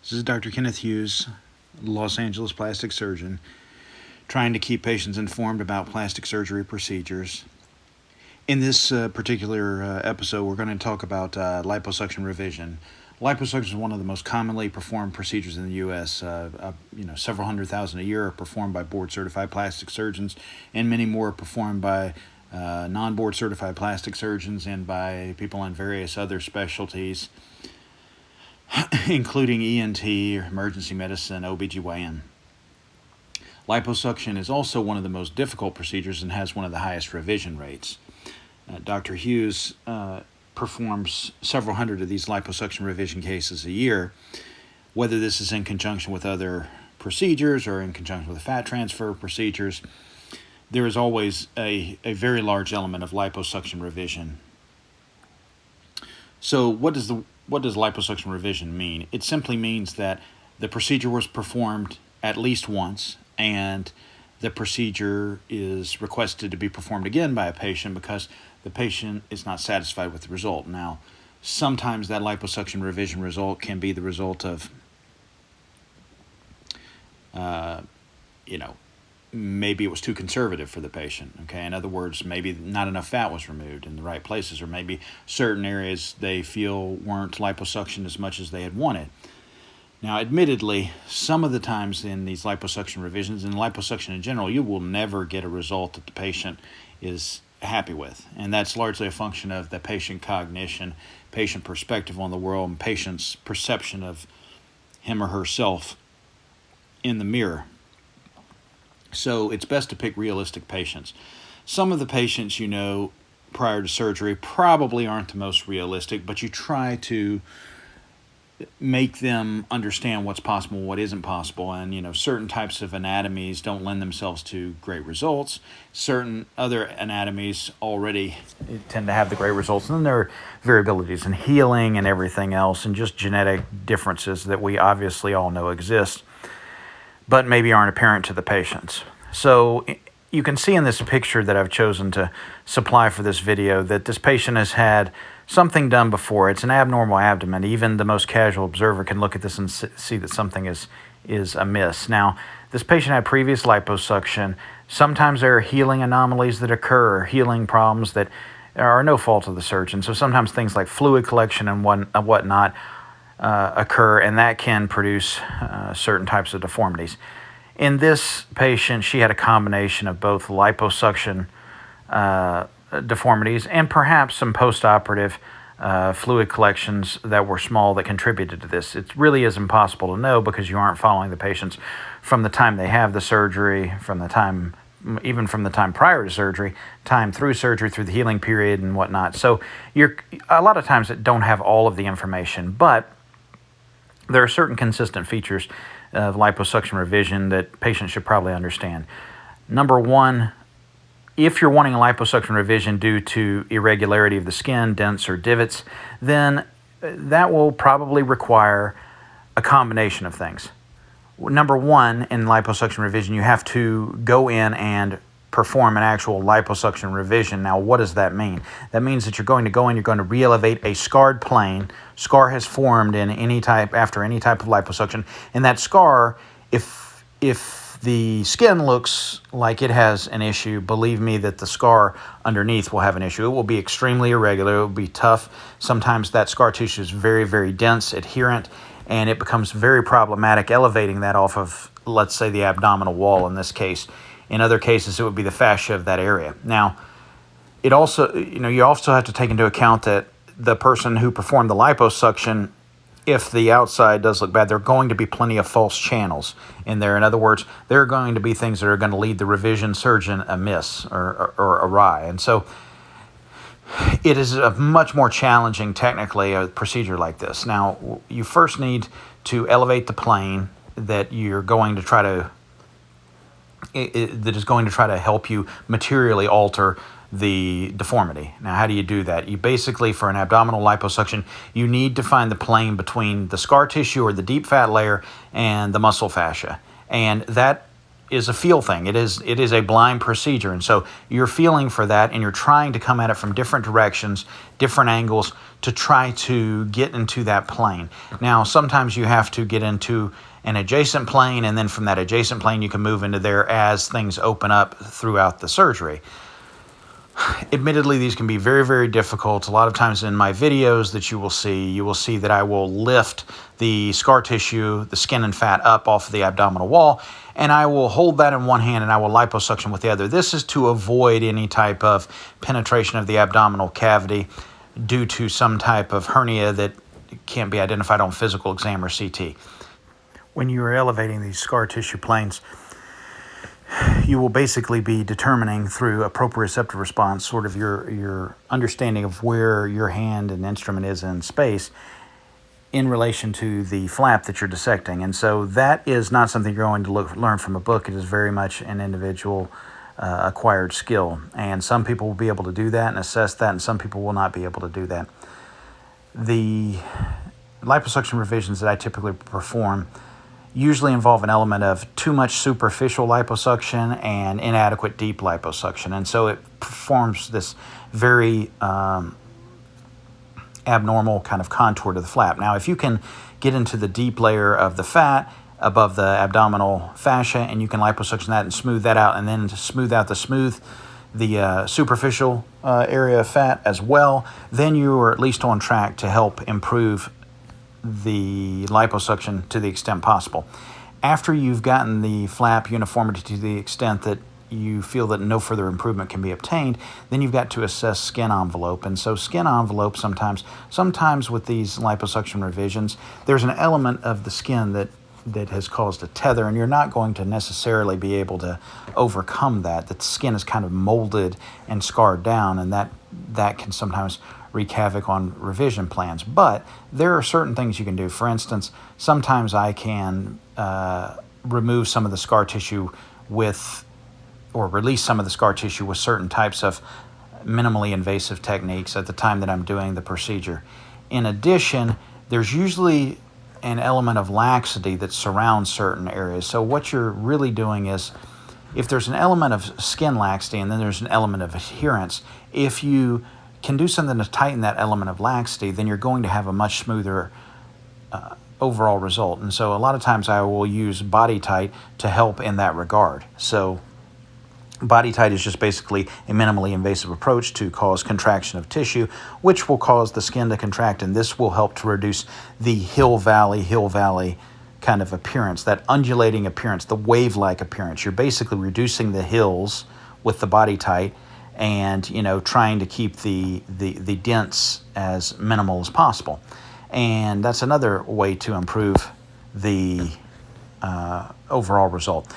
This is Dr. Kenneth Hughes, Los Angeles plastic surgeon, trying to keep patients informed about plastic surgery procedures. In this particular episode, we're going to talk about liposuction revision. Liposuction is one of the most commonly performed procedures in the U.S. Several 100,000 a year are performed by board-certified plastic surgeons, and many more are performed by non-board certified plastic surgeons and by people in various other specialties, including ENT, emergency medicine, OBGYN. Liposuction is also one of the most difficult procedures and has one of the highest revision rates. Dr. Hughes performs several hundred of these liposuction revision cases a year, whether this is in conjunction with other procedures or in conjunction with fat transfer procedures. There is always a very large element of liposuction revision. So what does liposuction revision mean? It simply means that the procedure was performed at least once, and the procedure is requested to be performed again by a patient because the patient is not satisfied with the result. Now, sometimes that liposuction revision result can be the result of, maybe it was too conservative for the patient. Okay, in other words, maybe not enough fat was removed in the right places, or maybe certain areas they feel weren't liposuction as much as they had wanted. Now, admittedly, some of the times in these liposuction revisions, and liposuction in general, you will never get a result that the patient is happy with. And that's largely a function of the patient cognition, patient perspective on the world, and patient's perception of him or herself in the mirror. So it's best to pick realistic patients. Some of the patients prior to surgery probably aren't the most realistic, but you try to make them understand what's possible and what isn't possible. And certain types of anatomies don't lend themselves to great results. Certain other anatomies already tend to have the great results. And then there are variabilities in healing and everything else, and just genetic differences that we obviously all know exist, but maybe aren't apparent to the patients. So you can see in this picture that I've chosen to supply for this video that this patient has had something done before. It's an abnormal abdomen. Even the most casual observer can look at this and see that something is amiss. Now, this patient had previous liposuction. Sometimes there are healing anomalies that occur, or healing problems that are no fault of the surgeon. So sometimes things like fluid collection and whatnot occur, and that can produce certain types of deformities. In this patient, she had a combination of both liposuction deformities and perhaps some post-operative fluid collections that were small that contributed to this. It really is impossible to know because you aren't following the patients from the time they have the surgery, even from the time prior to surgery, time through surgery, through the healing period and whatnot. So a lot of times it don't have all of the information, but there are certain consistent features of liposuction revision that patients should probably understand. Number one, if you're wanting a liposuction revision due to irregularity of the skin, dents or divots, then that will probably require a combination of things. Number one, in liposuction revision, you have to go in and perform an actual liposuction revision. Now, what does that mean? That means that you're going to go in, you're going to re-elevate a scarred plane. Scar has formed after any type of liposuction, and that scar, if the skin looks like it has an issue, believe me that the scar underneath will have an issue. It will be extremely irregular. It will be tough. Sometimes that scar tissue is very, very dense, adherent, and it becomes very problematic elevating that off of, let's say, the abdominal wall in this case. In other cases, it would be the fascia of that area. Now, you also have to take into account that the person who performed the liposuction, if the outside does look bad, there are going to be plenty of false channels in there. In other words, there are going to be things that are going to lead the revision surgeon amiss or awry. And so it is a much more challenging technically a procedure like this. Now, you first need to elevate the plane that you're going to try to that is going to try to help you materially alter the deformity. Now, how do you do that? You basically, for an abdominal liposuction, you need to find the plane between the scar tissue or the deep fat layer and the muscle fascia. And that is a feel thing. It is a blind procedure. And so you're feeling for that, and you're trying to come at it from different directions, different angles, to try to get into that plane. Now, sometimes you have to get into an adjacent plane, and then from that adjacent plane you can move into there as things open up throughout the surgery. Admittedly, these can be very, very difficult. A lot of times in my videos that you will see that I will lift the scar tissue, the skin and fat up off of the abdominal wall, and I will hold that in one hand and I will liposuction with the other. This is to avoid any type of penetration of the abdominal cavity due to some type of hernia that can't be identified on physical exam or CT. When you are elevating these scar tissue planes, you will basically be determining through a proprioceptive response sort of your understanding of where your hand and instrument is in space in relation to the flap that you're dissecting. And so that is not something you're going to learn from a book. It is very much an individual acquired skill. And some people will be able to do that and assess that, and some people will not be able to do that. The liposuction revisions that I typically perform usually involve an element of too much superficial liposuction and inadequate deep liposuction. And so it forms this very abnormal kind of contour to the flap. Now, if you can get into the deep layer of the fat above the abdominal fascia, and you can liposuction that and smooth that out, and then to smooth out the superficial area of fat as well, then you are at least on track to help improve the liposuction to the extent possible. After you've gotten the flap uniformity to the extent that you feel that no further improvement can be obtained, then you've got to assess skin envelope. And so skin envelope sometimes with these liposuction revisions, there's an element of the skin that has caused a tether, and you're not going to necessarily be able to overcome that. The skin is kind of molded and scarred down, and that can sometimes wreak havoc on revision plans. But there are certain things you can do. For instance, sometimes I can remove some of the scar tissue or release some of the scar tissue with certain types of minimally invasive techniques at the time that I'm doing the procedure. In addition, there's usually an element of laxity that surrounds certain areas. So what you're really doing is, if there's an element of skin laxity and then there's an element of adherence, if you can do something to tighten that element of laxity, then you're going to have a much smoother overall result. And so a lot of times I will use Bodytite to help in that regard. So Bodytite is just basically a minimally invasive approach to cause contraction of tissue, which will cause the skin to contract, and this will help to reduce the hill valley kind of appearance, that undulating appearance, the wave-like appearance. You're basically reducing the hills with the Bodytite, and trying to keep the dents as minimal as possible. And that's another way to improve the overall result.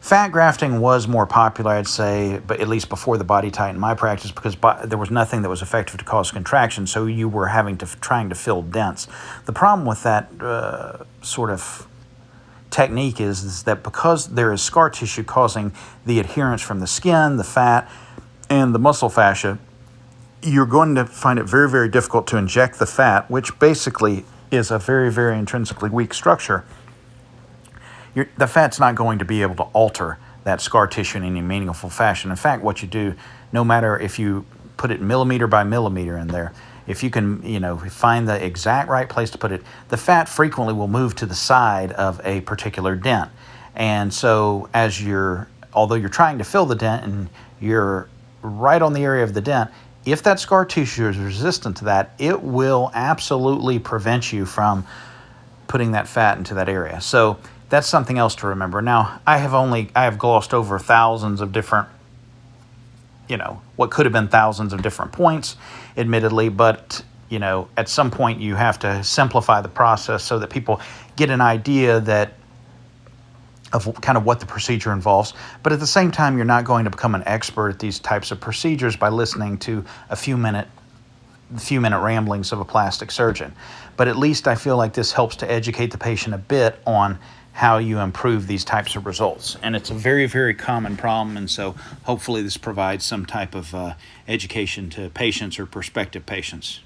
Fat grafting was more popular, I'd say, but at least before the Bodytite in my practice, because there was nothing that was effective to cause contraction, so you were trying to fill dents. The problem with that sort of technique is that because there is scar tissue causing the adherence from the skin, the fat, and the muscle fascia, you're going to find it very, very difficult to inject the fat, which basically is a very, very intrinsically weak structure. The fat's not going to be able to alter that scar tissue in any meaningful fashion. In fact, what you do, no matter if you put it millimeter by millimeter in there, if you can, find the exact right place to put it, the fat frequently will move to the side of a particular dent. And so although you're trying to fill the dent and you're right on the area of the dent, if that scar tissue is resistant to that, it will absolutely prevent you from putting that fat into that area. So that's something else to remember. Now, I have glossed over thousands of different, what could have been thousands of different points, admittedly, but, at some point you have to simplify the process so that people get an idea of kind of what the procedure involves. But at the same time, you're not going to become an expert at these types of procedures by listening to a few minute ramblings of a plastic surgeon. But at least I feel like this helps to educate the patient a bit on how you improve these types of results. And it's a very, very common problem, and so hopefully this provides some type of education to patients or prospective patients.